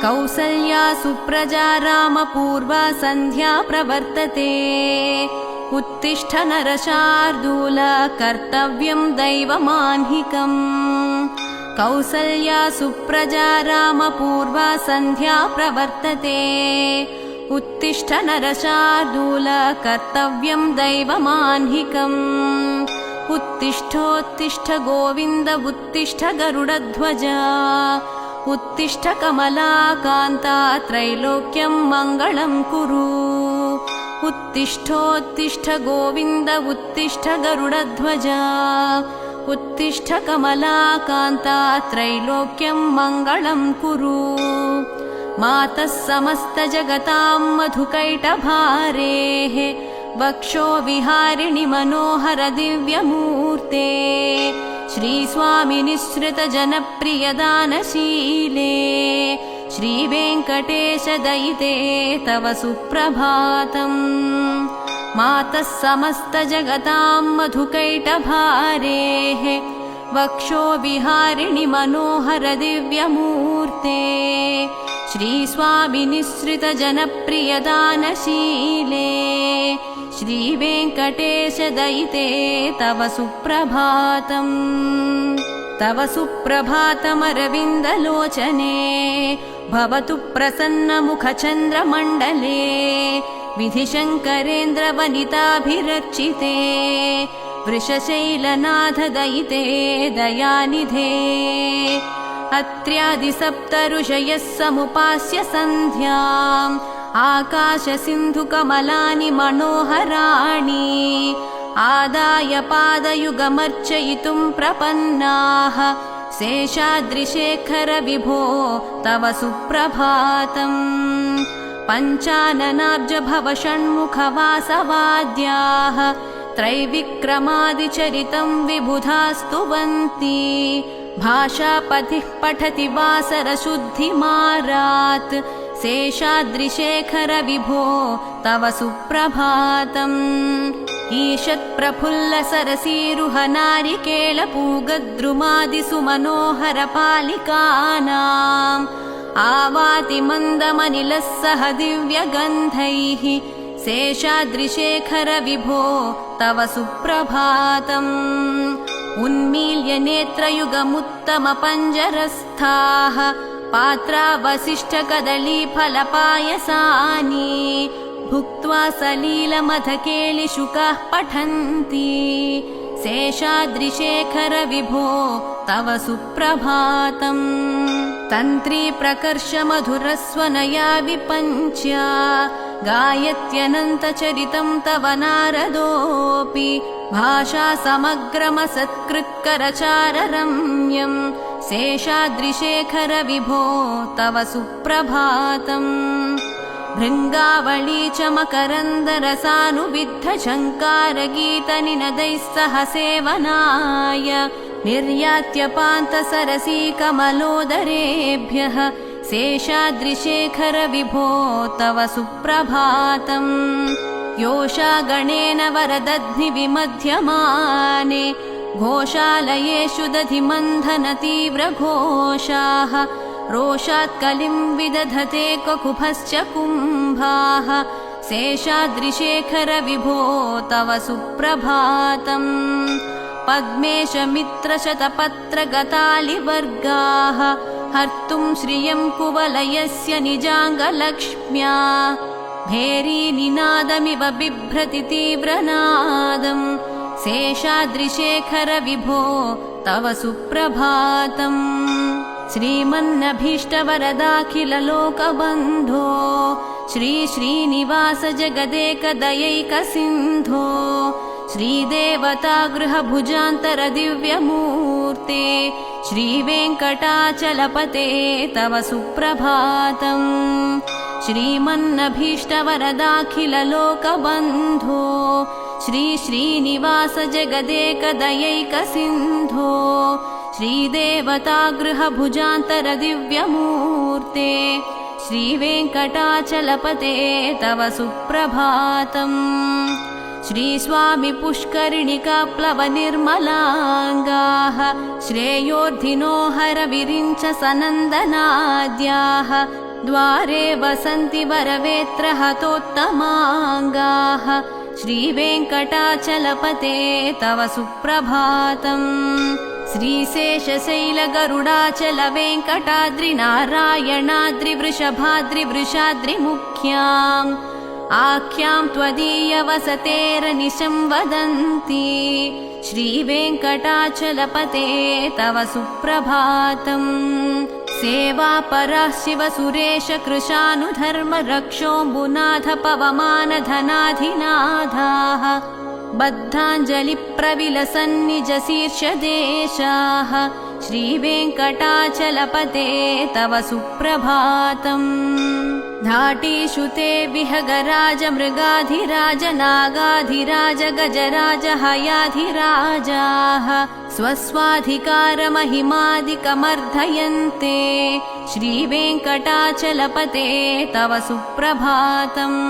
कौसल्या सुप्रजा रामपूर्वा सन्ध्या प्रवर्तते उत्तिष्ठ नरशार्दूल कर्तव्यं दैवमाह्निकम् कौसल्या सुप्रजा रामपूर्वा सन्ध्या प्रवर्तते उत्तिष्ठ नरशार्दूल कर्तव्यं दैवमाह्निकम् उत्तिष्ठोत्तिष्ठ गोविन्द उत्तिष्ठ गरुडध्वज उत्तिष्ठ कमलाकान्ता त्रैलोक्यं मङ्गलं कुरु उत्तिष्ठोत्तिष्ठ गोविन्द उत्तिष्ठ गरुडध्वज उत्तिष्ठ कमलाकान्ता त्रैलोक्यं मङ्गलं कुरु मातः समस्तजगतां मधुकैटभारेः वक्षो विहारिणि मनोहर दिव्यमूर्ते श्रीस्वामिनिःसृत जनप्रियदानशीले श्रीवेङ्कटेश दयिते तव सुप्रभातम् मातः समस्तजगतां मधुकैटभारेः वक्षो विहारिणि मनोहर दिव्यमूर्ते श्रीस्वामिनिःसृत जनप्रियदानशीले श्रीवेङ्कटेश दयिते तव सुप्रभातम् तव सुप्रभातमरविन्दलोचने भवतु प्रसन्नमुखचन्द्रमण्डले विधिशङ्करेन्द्रवनिताभिरर्चिते वृषशैलनाथ दयिते दयानिधे अत्र्यादिसप्तऋषयः समुपास्य सन्ध्याम् आकाशसिन्धुकमलानि मनोहराणि आदाय पादयुगमर्चयितुं प्रपन्नाः शेषाद्रिशेखर विभो तव सुप्रभातम् पञ्चाननाब्ज भव षण्मुखवासवाद्याः त्रैविक्रमादिचरितं विबुधास्तुवन्ति भाषापतिः पठति वासरशुद्धिमारात् शेषाद्रिशेखर विभो तव सुप्रभातम् ईषत्प्रफुल्लसरसीरुहनारिकेलपूगद्रुमादिसुमनोहरपालिकानाम् आवाति मन्दमनिलः सह दिव्यगन्धैः शेषाद्रिशेखर विभो तव सुप्रभातम् उन्मील्य नेत्रयुगमुत्तमपञ्जरस्थाः पात्रावसिष्ठकदलीफलपायसानि भुक्त्वा सलीलमधकेलिशुकाः पठन्ति शेषाद्रिशेखर विभो तव सुप्रभातम् तन्त्री प्रकर्ष मधुरस्वनया विपञ्च्या गायत्यनन्तचरितं तव नारदोऽपि भाषा समग्रमसत्कृत्करचाररम्यम् शेषाद्रिशेखर विभो तव सुप्रभातम् भृङ्गावळी च मकरन्दरसानुविद्धझङ्कारगीतनिनदैः सह सेवनाय निर्यात्यपान्तसरसी कमलोदरेभ्यः शेषाद्रिशेखर विभो तव सुप्रभातम् योषा गणेन वरदध्नि विमध्यमाने घोषालयेषु दधिमन्थन तीव्रघोषाः रोषात् कलिं विदधते ककुभश्च कुम्भाः शेषाद्रिशेखर विभो तव सुप्रभातम् पद्मेश मित्रशतपत्रगतालिवर्गाः हर्तुं श्रियं कुवलयस्य निजाङ्गलक्ष्म्या भेरीनिनादमिव बिभ्रति तीव्रनादम् शेषाद्रिशेखर विभो तव सुप्रभातम् श्रीमन्नभीष्टवरदाखिललोकबन्धो श्रीश्रीनिवास जगदेकदयैकसिन्धो श्रीदेवतागृहभुजान्तर दिव्यमूर्ते श्रीवेङ्कटाचलपते तव सुप्रभातम् श्रीमन्नभीष्टवरदाखिललोकबन्धो श्रीश्रीनिवास जगदेकदयैकसिन्धो श्रीदेवतागृहभुजान्तर दिव्यमूर्ते श्रीवेङ्कटाचलपते तव सुप्रभातम् श्रीस्वामि पुष्करिणिकाप्लवनिर्मलाङ्गाः श्रेयोर्धिनो हरविरिञ्च सनन्दनाद्याः द्वारे वसन्ति वरवेत्रहतोत्तमाङ्गाः श्रीवेङ्कटाचलपते तव सुप्रभातम् श्रीशेषशैलगरुडाचलवेङ्कटाद्रिनारायणाद्रिवृषभाद्रिवृषाद्रिमुख्याम् आख्यां त्वदीयवसतेरनिशं वदन्ति श्रीवेङ्कटाचलपते तव सुप्रभातम् सेवापराः शिवसुरेश कृशानुधर्मरक्षोऽम्बुनाथ पवमानधनाधिनाथाः बद्धाञ्जलिप्रविलसन्निजशीर्षदेशाः श्रीवेङ्कटाचलपते तव सुप्रभातम् धाटीषु ते विहगराज मृगाधिराज नागाधिराज गजराज हयाधिराजाः स्वस्वाधिकारमहिमादिकमर्धयन्ते श्रीवेङ्कटाचलपते तव सुप्रभातम्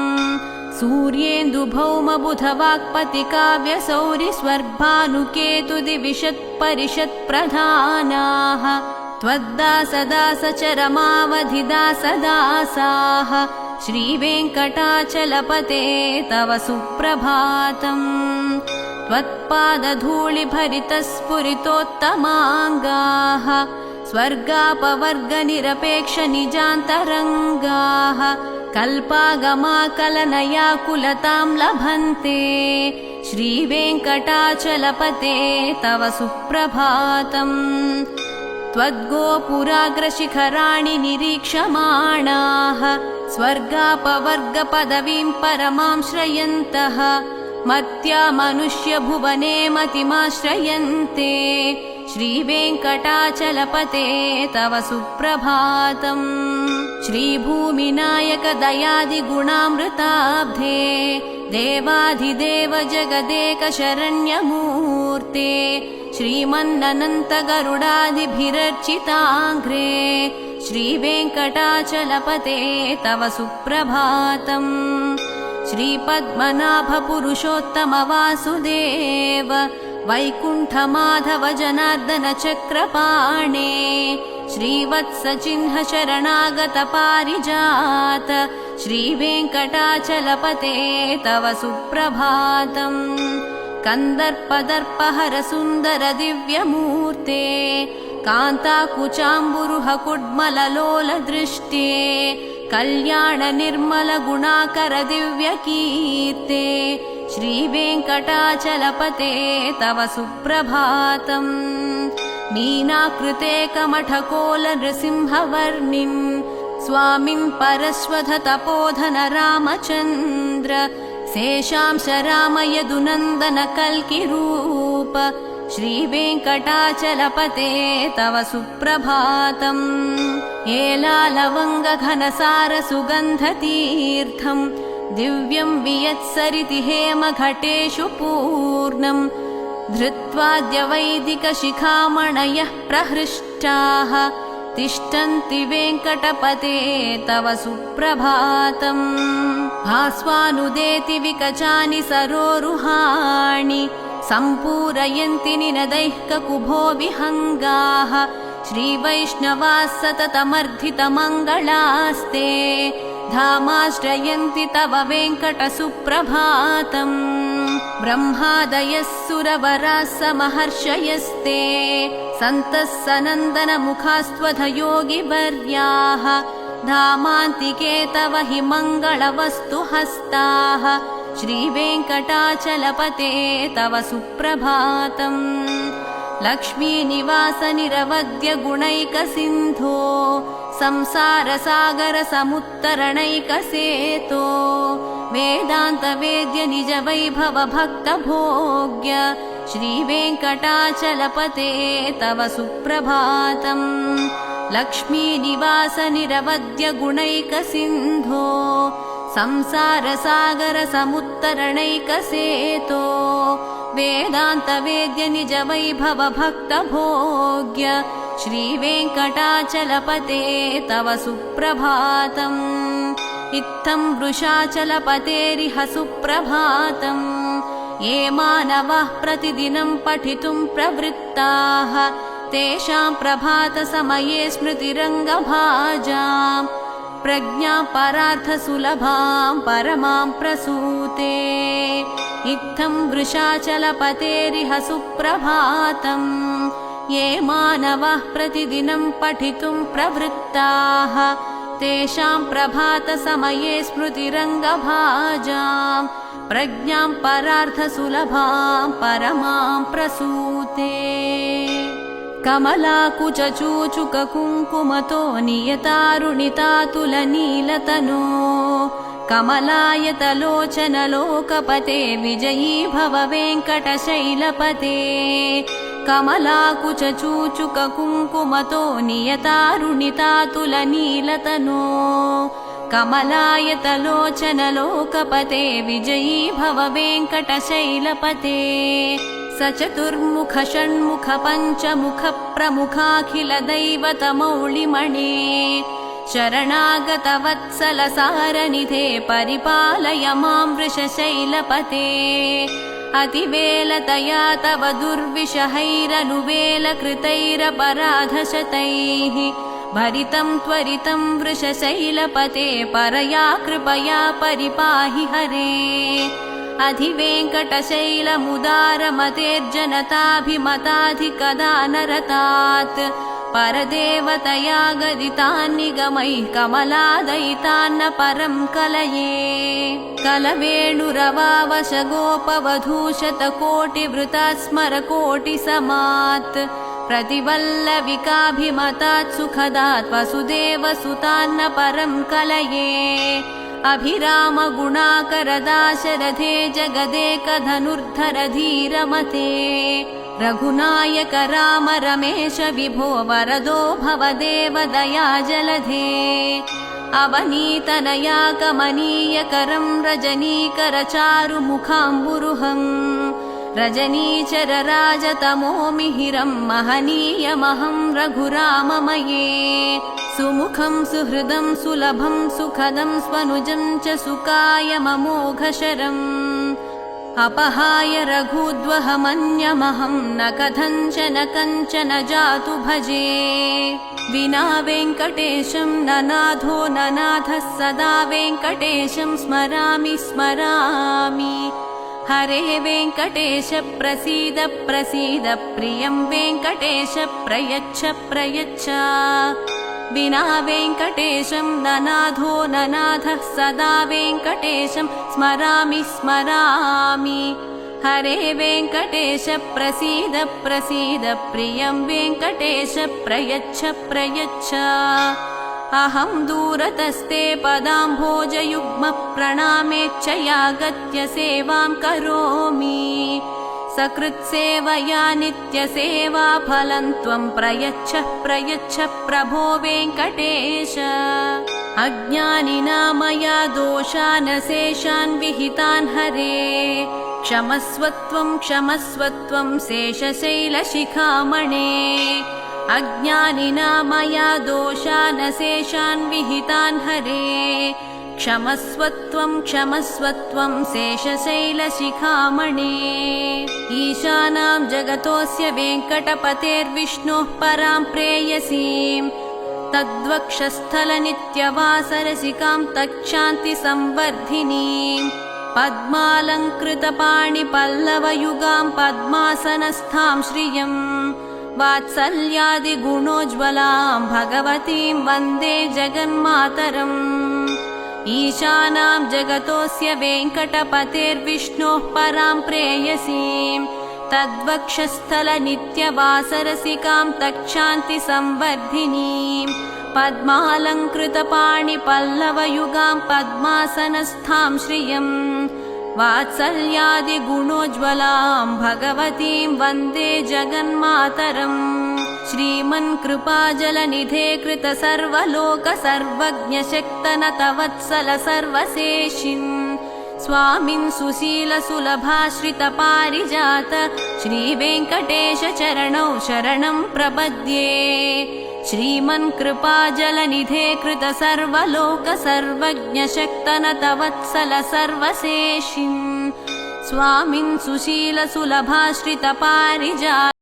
सूर्येन्दुभौमबुधवाक्पतिकाव्यसौरिस्वर्भानुकेतुदिविशत्परिषत्प्रधानाः त्वद्दासदासचरमावधिदासदासाः श्रीवेङ्कटाचलपते तव सुप्रभातम् त्वत्पादधूलिभरितस्फुरितोत्तमाङ्गाः स्वर्गापवर्गनिरपेक्षनिजान्तरङ्गाः कल्पागमाकलनयाकुलतां लभन्ते श्रीवेङ्कटाचलपते तव सुप्रभातम् त्वद्गोपुराग्रशिखराणि निरीक्षमाणाः स्वर्गापवर्गपदवीं परमां श्रयन्तः मर्त्या मनुष्यभुवने मतिमाश्रयन्ते श्रीवेङ्कटाचलपते तव सुप्रभातम् श्रीभूमिनायक दयादिगुणामृताब्धे देवाधिदेव जगदेक शरण्यमूर्ते श्रीमन्ननन्तगरुडादिभिरर्चिताङ्घ्रे श्रीवेङ्कटाचलपते तव सुप्रभातम् श्रीपद्मनाभपुरुषोत्तम वासुदेव वैकुण्ठमाधव जनार्दन चक्रपाणे श्रीवत्सचिह्न शरणागत पारिजात श्रीवेङ्कटाचलपते तव सुप्रभातम् कन्दर्पदर्पहर सुन्दर दिव्यमूर्ते कान्ताकुचाम्बुरुह कुड्मललोल दृष्टे कल्याण निर्मल गुणाकर दिव्यकीर्ते श्रीवेङ्कटाचलपते तव सुप्रभातम् मीनाकृते कमठकोल नृसिंहवर्णिम् स्वामिन् परश्वथ तपोधन रामचन्द्र शेषांश राम यदुनन्दन कल्किरूप श्रीवेङ्कटाचलपते तव सुप्रभातम् एलालवङ्गघनसार सुगन्धतीर्थम् दिव्यं वियत्सरिति हेमघटेषु पूर्णम् धृत्वाद्य वैदिकशिखामणयः प्रहृष्टाः तिष्ठन्ति वेङ्कटपते तव सुप्रभातम् भास्वानुदेति विकचानि सरोरुहाणि सम्पूरयन्ति निनदैः ककुभो विहङ्गाः श्रीवैष्णवाः सततमर्धितमङ्गलास्ते धामाश्रयन्ति तव वेङ्कटसुप्रभातम् ब्रह्मादयः सुरवराः समहर्षयस्ते सन्तः सनन्दनमुखास्त्वथ योगिवर्याः धामान्तिके तव हि मङ्गलवस्तुहस्ताः श्रीवेङ्कटाचलपते तव सुप्रभातम् लक्ष्मीनिवास निरवद्य गुणैकसिन्धो संसारसागर समुत्तरणैकसेतो वेदान्तवेद्य निज वैभव भक्तभोग्य श्रीवेङ्कटाचलपते तव सुप्रभातम् लक्ष्मीनिवास निरवद्य गुणैकसिन्धो संसारसागर समुत्तरणैकसेतो वेदान्तवेद्य निज वैभव भक्तभोग्य श्रीवेङ्कटाचलपते तव सुप्रभातम् इत्थं वृषाचलपतेरिह सुप्रभातम् ये मानवाः प्रतिदिनं पठितुं प्रवृत्ताः तेषां प्रभातसमये स्मृतिरङ्गभाजाम् प्रज्ञां परार्थसुलभां परमां प्रसूते इत्थं वृषाचलपतेरिह सुप्रभातम् ये मानवः प्रतिदिनं पठितुं प्रवृत्ताः तेषां प्रभातसमये स्मृतिरङ्गभाजां प्रज्ञां परार्थसुलभां परमां प्रसूते कमलाकुचूचुककुङ्कुमतो नियतारुणितातुलनीलतनो कमलायतलोचनलोकपते विजयी भव वेङ्कटशैलपते कमलाकुचूचुककुङ्कुमतो नियतारुणितातुलनीलतनो कमलायतलोचनलोकपते विजयी भव वेङ्कटशैलपते स चतुर्मुख षण्मुख पञ्चमुख प्रमुखाखिल दैवतमौलिमणे शरणागतवत्सलसारनिधे परिपालय मां वृषशैलपते अतिवेलतया तव दुर्विषहैरनुवेलकृतैरपराधशतैः भरितं त्वरितं वृषशैलपते परया कृपया परिपाहि हरे अधिवेङ्कटशैलमुदारमतेर्जनताभिमताधिकदानरतात् परदेवतया गदितान्निगमैः कमलादयितान्न परं कलये कलवेणुरवावशगोपवधूशतकोटिवृतात् स्मरकोटिसमात् प्रतिवल्लविकाभिमतात् सुखदात् वसुदेवसुतान्न परं कलये अभिरामगुणाकरदाशरथे जगदेकधनुर्धर धीरमते रघुनायक राम रमेश विभो वरदो भवदेव दयाजलधे अवनीतनया कमनीयकरं रजनीकरचारुमुखाम्बुरुहं रजनीचरराजतमोमिहिरं महनीयमहं रघुराममये सुमुखं सुहृदं सुलभं सुखदं स्वनुजं च सुकायममोघशरम् अपहाय रघुद्वहमन्यमहं न कथञ्चन जातु भजे विना वेङ्कटेशं ननाथो ननाथः सदा वेङ्कटेशं स्मरामि स्मरामि हरे वेङ्कटेश प्रसीद प्रसीद प्रियं वेङ्कटेश प्रयच्छ प्रयच्छ विना वेङ्कटेशं ननाथो ननाथः सदा वेङ्कटेशं स्मरामि स्मरामि हरे वेङ्कटेश प्रसीद प्रसीद प्रियं वेङ्कटेश प्रयच्छ प्रयच्छ अहं दूरतस्ते पदाम्भोजयुग्मप्रणामेच्छया गत्य सेवां करोमि सकृत्सेवया नित्यसेवा फलं त्वं प्रयच्छ प्रयच्छ प्रभो वेङ्कटेश अज्ञानिना मया दोषान् शेषान् विहितान् हरे क्षमस्व त्वं शेषशैलशिखामणे अज्ञानिना मया दोषान् शेषान् विहितान् हरे क्षमस्व त्वं शेषशैलशिखामणे ईशानां जगतोऽस्य वेङ्कटपतेर्विष्णोः परां प्रेयसीं तद्वक्षस्थलनित्यवासरसिकां तच्छान्तिसंवर्धिनीं पद्मालङ्कृतपाणिपल्लवयुगां पद्मासनस्थां श्रियं वात्सल्यादिगुणोज्ज्वलां भगवतीं वन्दे जगन्मातरम् ईशानां जगतोऽस्य वेङ्कटपतेर्विष्णोः परां प्रेयसीं तद्वक्षस्थलनित्यवासरसिकां तच्छान्तिसंवर्धिनीं पद्मालङ्कृतपाणिपल्लवयुगां पद्मासनस्थां श्रियं वात्सल्यादिगुणोज्ज्वलां भगवतीं वन्दे जगन्मातरम् श्रीमन्कृपाजलनिधे कृत सर्वलोक सर्वज्ञशक्तनतवत्सल सर्वशेषिन् स्वामिन् सुशील सुलभाश्रित पारिजात श्रीवेङ्कटेश चरणौ शरणं प्रपद्ये श्रीमन्कृपाजलनिधे कृत सर्वलोक सर्वज्ञशक्तनतवत्सल सर्वशेषिन् स्वामिन् सुशील सुलभाश्रित पारिजात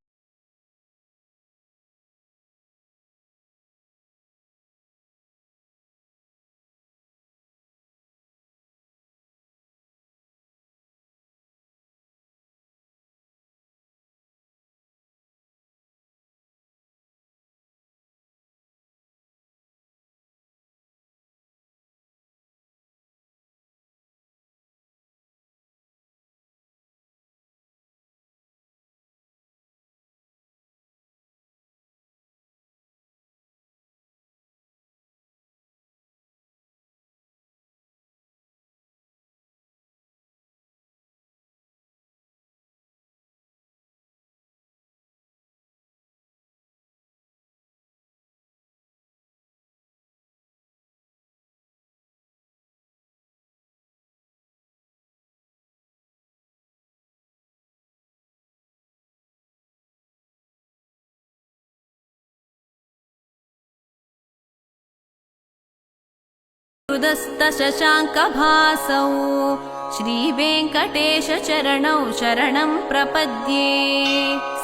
श्रीवेङ्कटेशचरणौ शरणं प्रपद्ये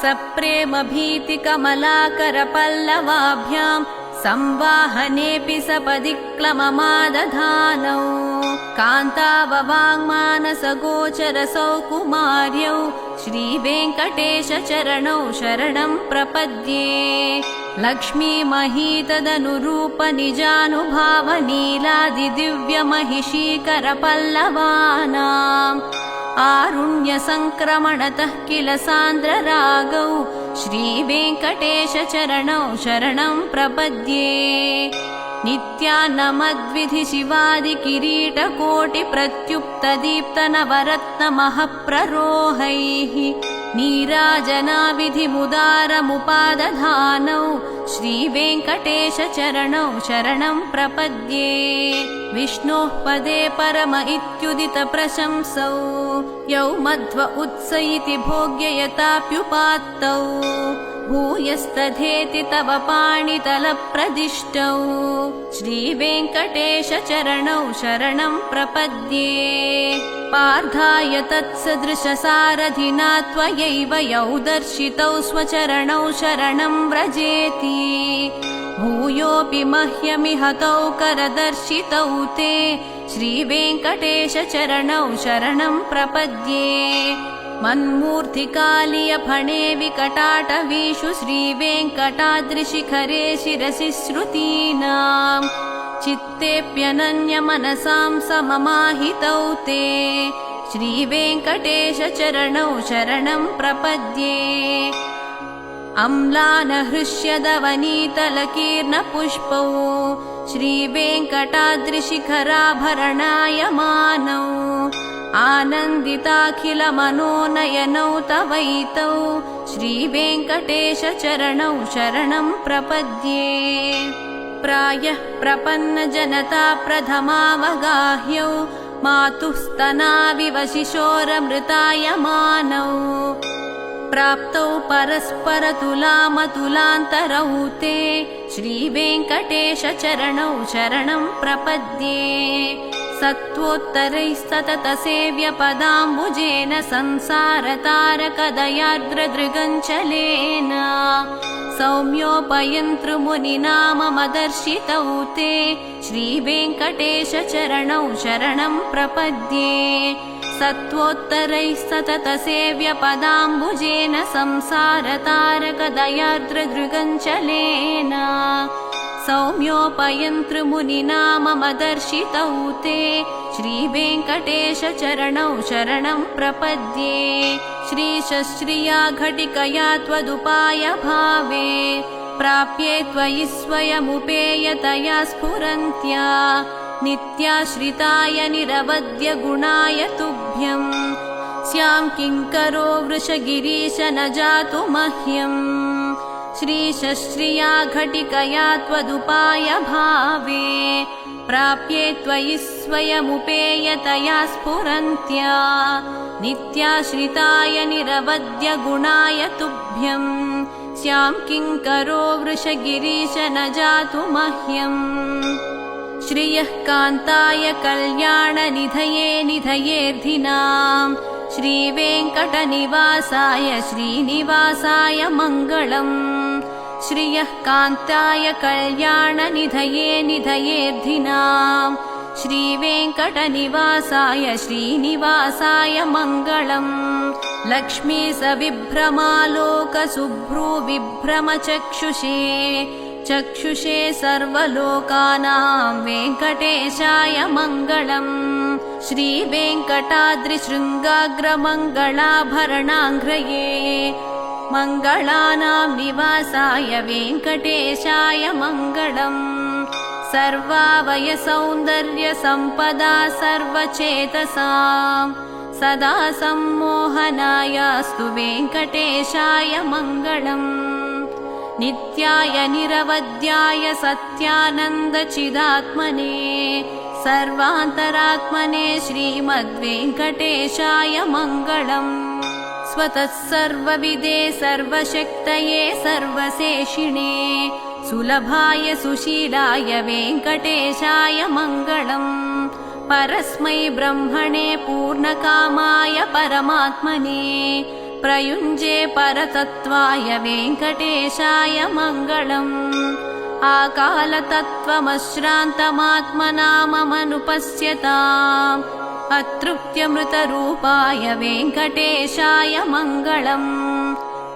सप्रेमभीतिकमलाकरपल्लवाभ्यां संवाहनेऽपि सपदि क्लममादधानौ कान्ताववाङ्मानसगोचरसौ कुमार्यौ श्रीवेङ्कटेशचरणौ शरणं प्रपद्ये लक्ष्मीमहीतदनुरूपनिजानुभावनीलादिदिव्यमहिषीकरपल्लवानाम् आरुण्यसङ्क्रमणतः किल सान्द्ररागौ श्रीवेङ्कटेशचरणौ शरणं प्रपद्ये नित्यान्नमद्विधि शिवादिकिरीटकोटिप्रत्युक्तदीप्तनवरत्नमःप्ररोहैः नीराजनाविधिमुदारमुपादधानौ श्रीवेङ्कटेशचरणौ शरणं प्रपद्ये विष्णोः पदे परम इत्युदितप्रशंसौ यौ मध्व उत्स इति भोग्ययताप्युपात्तौ भूयस्तथेति तव पाणितलप्रदिष्टौ श्रीवेङ्कटेशचरणौ शरणं प्रपद्ये पार्थाय तत्सदृशसारथिना त्वयैव यौ दर्शितौ स्वचरणौ शरणं व्रजेति भूयोऽपि मह्यमिहतौ करदर्शितौ ते श्रीवेङ्कटेशचरणौ शरणं प्रपद्ये मन्मूर्तिकालियफणे विकटाटवीषु श्रीवेङ्कटाद्रिशिखरे शिरसि श्रुतीनां चित्तेऽप्यनन्यमनसां सममाहितौ ते श्रीवेङ्कटेशचरणौ शरणं प्रपद्ये अम्लानहृष्यदवनीतलकीर्णपुष्पौ श्रीवेङ्कटाद्रिशिखराभरणायमानौ आनन्दिताखिलमनोनयनौ तवैतौ श्रीवेङ्कटेशचरणौ शरणं प्रपद्ये प्रायः प्रपन्नजनता प्रथमावगाह्यौ मातुः स्तनाविव शिशोरमृतायमानौ प्राप्तौ परस्परतुलामतुलान्तरौ ते श्रीवेङ्कटेशचरणौ शरणं प्रपद्ये सत्त्वोत्तरैस्तततसेव्यपदाम्बुजेन संसारतारकदयार्द्रदृगञ्चलेन सौम्योपयन्तृमुनिनाममदर्शितौ ते श्रीवेङ्कटेशचरणौ शरणं प्रपद्ये सत्त्वोत्तरैस्तततसेव्यपदाम्बुजेन संसारतारकदयार्द्रदृगञ्चलेन सौम्योपयन्तृमुनिनाममदर्शितौ ते श्रीवेङ्कटेशचरणौ शरणं प्रपद्ये श्रीशश्रिया घटिकया त्वदुपायभावे प्राप्ये त्वयि स्वयमुपेयतया स्फुरन्त्या नित्याश्रिताय निरवद्यगुणाय तुभ्यं स्यां किङ्करो वृषगिरीश न जातु मह्यम् श्रीशश्रिया घटिकया त्वदुपायभावे प्राप्ये त्वयि स्वयमुपेयतया स्फुरन्त्या नित्याश्रिताय निरवद्यगुणाय तुभ्यं स्यां किङ्करो वृषगिरीश न जातु मह्यम् श्रियः कान्ताय कल्याणनिधये निधयेऽर्धिनां श्रीवेङ्कटनिवासाय श्रीनिवासाय मङ्गलम् श्रियः कान्ताय कल्याणनिधये निधयेऽर्धिनां श्रीवेङ्कटनिवासाय श्रीनिवासाय मङ्गलम् लक्ष्मी सविभ्रमालोकसुभ्रूविभ्रमचक्षुषे चक्षुषे सर्वलोकानां वेङ्कटेशाय मङ्गलम् श्रीवेङ्कटाद्रिशृङ्गाग्रमङ्गलाभरणाङ्घ्रये मङ्गलानां निवासाय वेङ्कटेशाय मङ्गलम् सर्वावयसौन्दर्यसम्पदा सर्वचेतसां सदा सम्मोहनायास्तु वेङ्कटेशाय मङ्गलम् नित्याय निरवध्याय सत्यानन्दचिदात्मने सर्वान्तरात्मने श्रीमद्वेङ्कटेशाय मङ्गलम् स्वतः सर्वविदे सर्वशक्तये सर्वशेषिणे सुलभाय सुशीलाय वेङ्कटेशाय मङ्गलम् परस्मै ब्रह्मणे पूर्णकामाय परमात्मने प्रयुञ्जे परतत्त्वाय वेङ्कटेशाय मङ्गलम् आकालतत्त्वमश्रान्तमात्मनाममनुपश्यताम् अतृप्त्यमृतरूपाय वेङ्कटेशाय मङ्गलम्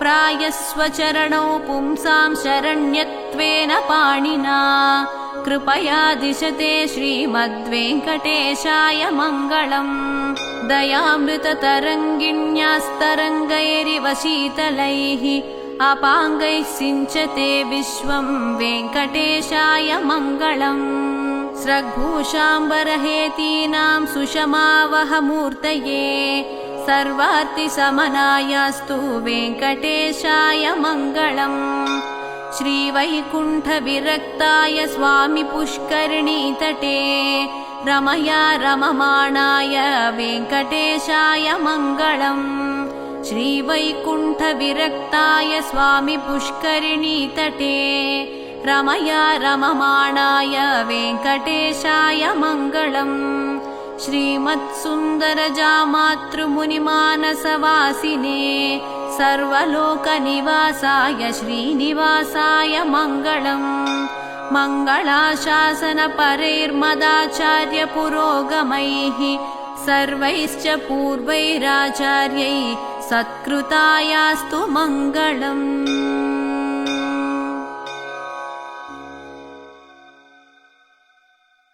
प्रायस्वचरणौ पुंसां शरण्यत्वेन पाणिना कृपया दिशते श्रीमद्वेङ्कटेशाय मङ्गलम् दयामृततरङ्गिण्यास्तरङ्गैरिव शीतलैः अपाङ्गैः सिञ्चते विश्वं वेङ्कटेशाय मङ्गलम् स्रग्भूषाम्बरहेतीनां सुषमावहमूर्तये सर्वार्तिशमनायास्तु वेङ्कटेशाय मङ्गलम् श्रीवैकुण्ठविरक्ताय स्वामि पुष्करिणीतटे रमया रममाणाय वेङ्कटेशाय मङ्गलम् श्रीवैकुण्ठविरक्ताय स्वामि पुष्करिणीतटे रमया रममाणाय वेङ्कटेशाय मङ्गलम् श्रीमत्सुन्दरजामातृमुनिमानसवासिने सर्वलोकनिवासाय श्रीनिवासाय मङ्गलम् मङ्गलाशासनपरैर्मदाचार्यपुरोगमैः सर्वैश्च पूर्वैराचार्यैः सत्कृतायास्तु मङ्गलम्।